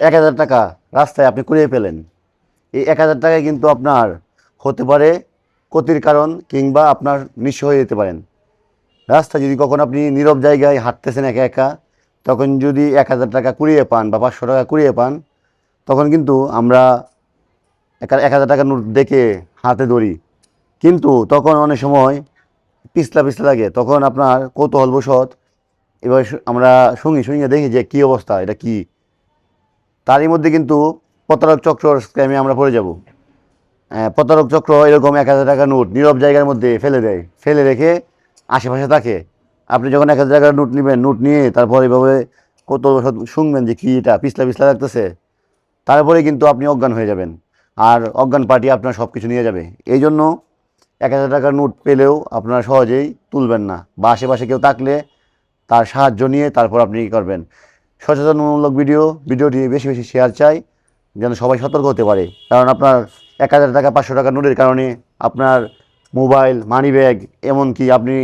১,০০০ টাকা রাস্তায় আপনি কুড়িয়ে পেলেন। এই ১,০০০ টাকায় কিন্তু আপনার হতে পারে ক্ষতির কারণ, কিংবা আপনার নিঃস্ব হয়ে যেতে পারেন। রাস্তায় যদি কখনো আপনি নীরব জায়গায় হাঁটতেছেন একা একা, তখন যদি ১,০০০ টাকা কুড়িয়ে পান বা ৫০০ টাকা কুড়িয়ে পান, তখন কিন্তু আমরা ১,০০০ টাকার নোট দেখে হাতে ধরি, কিন্তু তখন অনেক সময় পিছলা পিছলা লাগে। তখন আপনার কৌতূহলবশত এবার আমরা সঙ্গে দেখি যে কী অবস্থা, এটা কি। তারই মধ্যে কিন্তু প্রতারক চক্র স্ক্যামে আমরা পড়ে যাব। প্রতারক চক্র এরকম ১,০০০ টাকার নোট নীরব জায়গার মধ্যে ফেলে দেয়, ফেলে রেখে আশেপাশে থাকে। আপনি যখন ১,০০০ টাকার নোট নেবেন, নোট নিয়ে তারপর এভাবে কত শুনবেন যে কী এটা পিছলা পিছলা লাগতেছে, তারপরে কিন্তু আপনি অজ্ঞান হয়ে যাবেন। আর অজ্ঞান পার্টি আপনার সব কিছু নিয়ে যাবে। এই জন্য ১,০০০ টাকার নোট পেলেও আপনারা সহজেই তুলবেন না, বা আশেপাশে কেউ থাকলে তার সাহায্য নিয়ে তারপর আপনি কী করবেন। সচেতনমূলক ভিডিওটি বেশি বেশি শেয়ার চাই, যেন সবাই সতর্ক হতে পারে। কারণ আপনার ১,০০০ টাকা ৫০০ টাকার নোটের কারণে আপনার মোবাইল, মানি ব্যাগ, এমনকি আপনি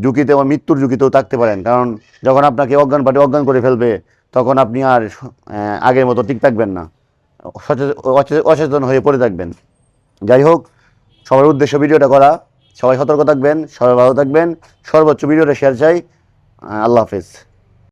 ঝুঁকিতে বা মৃত্যুর ঝুঁকিতেও থাকতে পারেন। কারণ যখন আপনাকে অজ্ঞান পার্টি অজ্ঞান করে ফেলবে, তখন আপনি আর আগের মতো ঠিক থাকবেন না, অচেতন হয়ে পড়ে থাকবেন। যাই হোক, সবার উদ্দেশ্য ভিডিওটা করা। সবাই সতর্ক থাকবেন, সবাই ভালো থাকবেন, সর্বোচ্চ ভিডিওটা শেয়ার চাই। আল্লাহ হাফেজ।